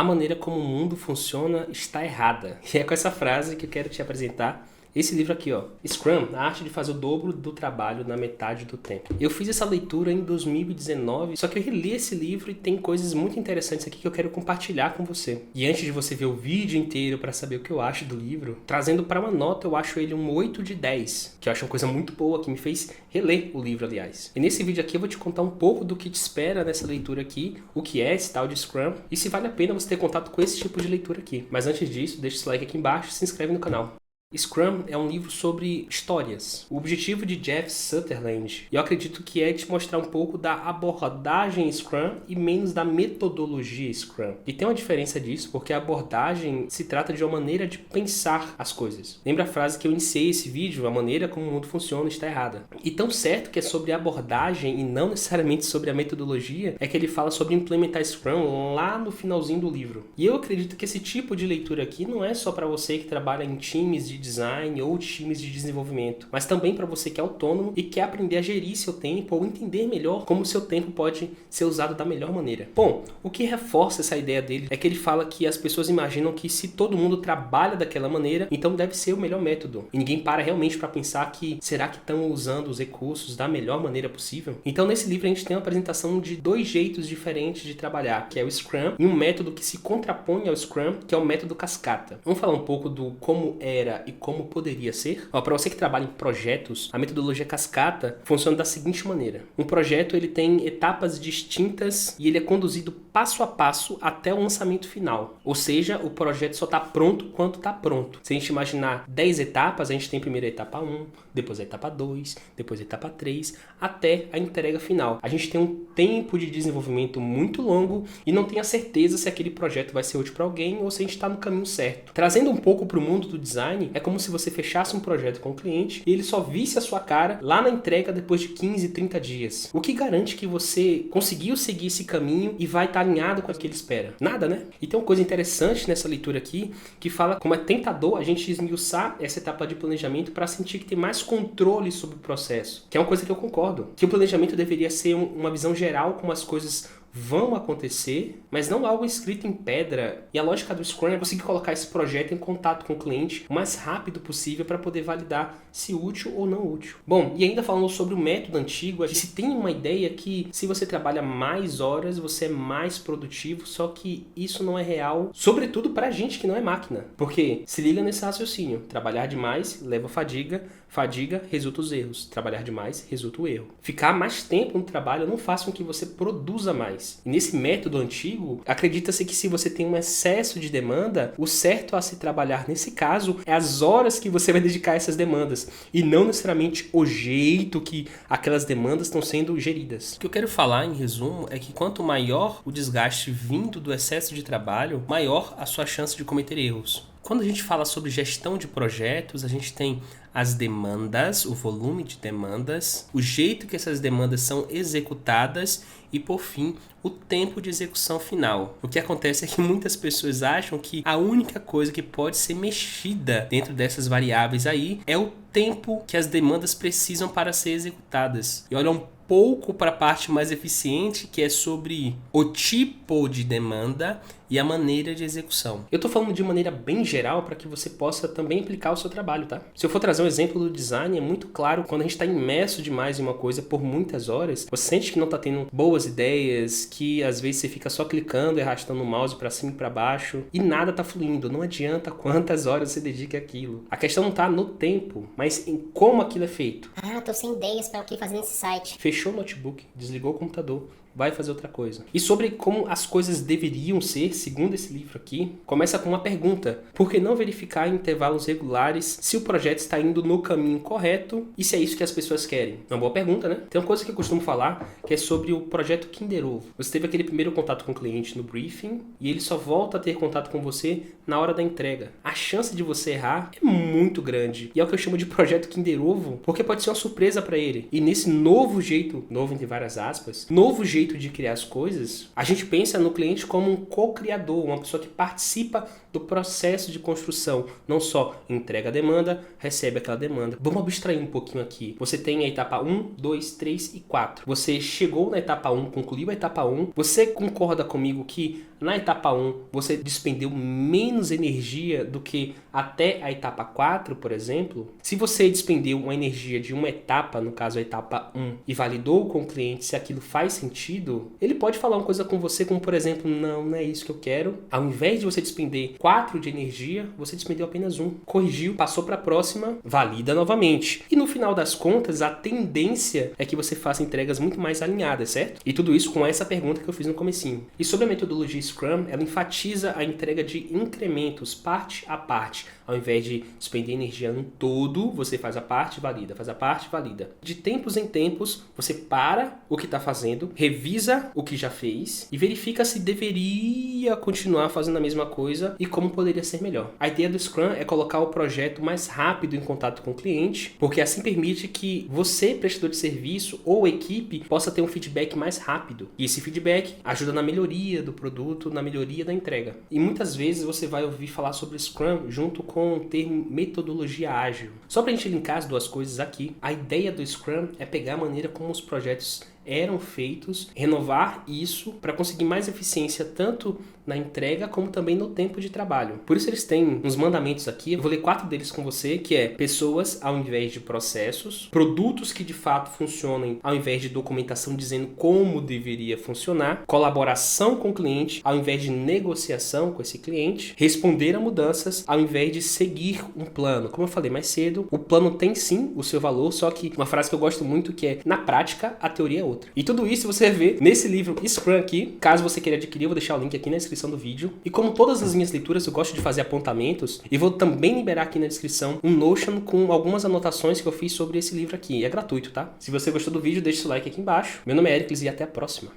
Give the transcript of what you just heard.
A maneira como o mundo funciona está errada. E é com essa frase que eu quero te apresentar esse livro aqui, ó. Scrum, a arte de fazer o dobro do trabalho na metade do tempo. Eu fiz essa leitura em 2019, só que eu reli esse livro e tem coisas muito interessantes aqui que eu quero compartilhar com você. E antes de você ver o vídeo inteiro para saber o que eu acho do livro, trazendo para uma nota, eu acho ele um 8 de 10, que eu acho uma coisa muito boa, que me fez reler o livro, aliás. E nesse vídeo aqui eu vou te contar um pouco do que te espera nessa leitura aqui, o que é esse tal de Scrum, e se vale a pena você ter contato com esse tipo de leitura aqui. Mas antes disso, deixa o like aqui embaixo e se inscreve no canal. Scrum é um livro sobre histórias. O objetivo de Jeff Sutherland, eu acredito que é te mostrar um pouco da abordagem Scrum e menos da metodologia Scrum. E tem uma diferença disso, porque a abordagem se trata de uma maneira de pensar as coisas. Lembra a frase que eu iniciei esse vídeo, a maneira como o mundo funciona está errada. E tão certo que é sobre a abordagem e não necessariamente sobre a metodologia, é que ele fala sobre implementar Scrum lá no finalzinho do livro. E eu acredito que esse tipo de leitura aqui não é só para você que trabalha em times de design ou times de desenvolvimento, mas também para você que é autônomo e quer aprender a gerir seu tempo ou entender melhor como o seu tempo pode ser usado da melhor maneira. Bom, o que reforça essa ideia dele é que ele fala que as pessoas imaginam que se todo mundo trabalha daquela maneira, então deve ser o melhor método. E ninguém para realmente para pensar que será que estão usando os recursos da melhor maneira possível? Então nesse livro a gente tem uma apresentação de dois jeitos diferentes de trabalhar, que é o Scrum e um método que se contrapõe ao Scrum, que é o método cascata. Vamos falar um pouco do como era e como poderia ser. Para você que trabalha em projetos, a metodologia cascata funciona da seguinte maneira. Um projeto ele tem etapas distintas e ele é conduzido passo a passo até o lançamento final. Ou seja, o projeto só está pronto quando está pronto. Se a gente imaginar 10 etapas, a gente tem primeiro a etapa 1, depois a etapa 2, depois a etapa 3, até a entrega final. A gente tem um tempo de desenvolvimento muito longo e não tem a certeza se aquele projeto vai ser útil para alguém ou se a gente está no caminho certo. Trazendo um pouco para o mundo do design, é como se você fechasse um projeto com o cliente e ele só visse a sua cara lá na entrega depois de 15, 30 dias. O que garante que você conseguiu seguir esse caminho e vai estar alinhado com o que ele espera? Nada, né? E tem uma coisa interessante nessa leitura aqui, que fala como é tentador a gente esmiuçar essa etapa de planejamento para sentir que tem mais controle sobre o processo. Que é uma coisa que eu concordo. Que o planejamento deveria ser uma visão geral como as coisas vão acontecer, mas não algo escrito em pedra. E a lógica do Scrum é conseguir colocar esse projeto em contato com o cliente o mais rápido possível para poder validar se útil ou não útil. Bom, e ainda falando sobre o método antigo, a gente tem uma ideia que se você trabalha mais horas, você é mais produtivo, só que isso não é real, sobretudo para gente que não é máquina. Porque se liga nesse raciocínio, trabalhar demais leva fadiga, fadiga resulta os erros, trabalhar demais resulta o erro. Ficar mais tempo no trabalho não faz com que você produza mais. E nesse método antigo, acredita-se que se você tem um excesso de demanda, o certo a se trabalhar nesse caso é as horas que você vai dedicar a essas demandas e não necessariamente o jeito que aquelas demandas estão sendo geridas. O que eu quero falar em resumo é que quanto maior o desgaste vindo do excesso de trabalho, maior a sua chance de cometer erros. Quando a gente fala sobre gestão de projetos, a gente tem as demandas, o volume de demandas, o jeito que essas demandas são executadas e, por fim, o tempo de execução final. O que acontece é que muitas pessoas acham que a única coisa que pode ser mexida dentro dessas variáveis aí é o tempo que as demandas precisam para ser executadas. E olha um pouco para a parte mais eficiente, que é sobre o tipo de demanda e a maneira de execução. Eu estou falando de maneira bem geral para que você possa também aplicar o seu trabalho, tá? Se eu for trazer um exemplo do design, é muito claro quando a gente está imerso demais em uma coisa por muitas horas, você sente que não está tendo boas ideias, que às vezes você fica só clicando e arrastando o mouse para cima e para baixo e nada está fluindo. Não adianta quantas horas você dedica àquilo. A questão não está no tempo, mas em como aquilo é feito. Tô sem ideias para o que fazer nesse site. Fechou o notebook, desligou o computador, vai fazer outra coisa. E sobre como as coisas deveriam ser, segundo esse livro aqui, começa com uma pergunta. Por que não verificar em intervalos regulares se o projeto está indo no caminho correto e se é isso que as pessoas querem? É uma boa pergunta, né? Tem uma coisa que eu costumo falar, que é sobre o projeto Kinder Ovo. Você teve aquele primeiro contato com o cliente no briefing e ele só volta a ter contato com você na hora da entrega. A chance de você errar é muito grande. E é o que eu chamo de projeto Kinder Ovo, porque pode ser uma surpresa para ele. E nesse novo jeito, novo entre várias aspas, novo jeito jeito de criar as coisas, a gente pensa no cliente como um co-criador, uma pessoa que participa do processo de construção, não só entrega a demanda, recebe aquela demanda. Vamos abstrair um pouquinho aqui. Você tem a etapa 1, 2, 3 e 4. Você chegou na etapa 1, concluiu a etapa 1. Você concorda comigo que na etapa 1 você despendeu menos energia do que até a etapa 4, por exemplo? Se você despendeu uma energia de uma etapa, no caso a etapa 1, e validou com o cliente se aquilo faz sentido, ele pode falar uma coisa com você como, por exemplo, não é isso que eu quero. Ao invés de você despender 4 de energia, você despendeu apenas 1. Corrigiu, passou para a próxima, valida novamente. E no final das contas, a tendência é que você faça entregas muito mais alinhadas, certo? E tudo isso com essa pergunta que eu fiz no comecinho. E sobre a metodologia Scrum, ela enfatiza a entrega de incrementos, parte a parte. Ao invés de despender energia no todo, você faz a parte, valida, faz a parte, valida. De tempos em tempos, você para o que está fazendo, revisa o que já fez e verifica se deveria continuar fazendo a mesma coisa e como poderia ser melhor. A ideia do Scrum é colocar o projeto mais rápido em contato com o cliente, porque assim permite que você, prestador de serviço ou equipe, possa ter um feedback mais rápido. E esse feedback ajuda na melhoria do produto, na melhoria da entrega. E muitas vezes você vai ouvir falar sobre Scrum junto com o termo metodologia ágil. Só para a gente linkar as duas coisas aqui, a ideia do Scrum é pegar a maneira como os projetos eram feitos, renovar isso para conseguir mais eficiência tanto na entrega como também no tempo de trabalho. Por isso eles têm uns mandamentos aqui, eu vou ler 4 deles com você, que é pessoas ao invés de processos, produtos que de fato funcionem ao invés de documentação dizendo como deveria funcionar, colaboração com o cliente ao invés de negociação com esse cliente, responder a mudanças ao invés de seguir um plano. Como eu falei mais cedo, o plano tem sim o seu valor, só que uma frase que eu gosto muito que é, na prática, a teoria é outra. E tudo isso você vê nesse livro Scrum aqui. Caso você queira adquirir, eu vou deixar o link aqui na descrição do vídeo. E como todas as minhas leituras, eu gosto de fazer apontamentos e vou também liberar aqui na descrição um Notion com algumas anotações que eu fiz sobre esse livro aqui. É gratuito, tá? Se você gostou do vídeo, deixa o like aqui embaixo. Meu nome é Ericles e até a próxima.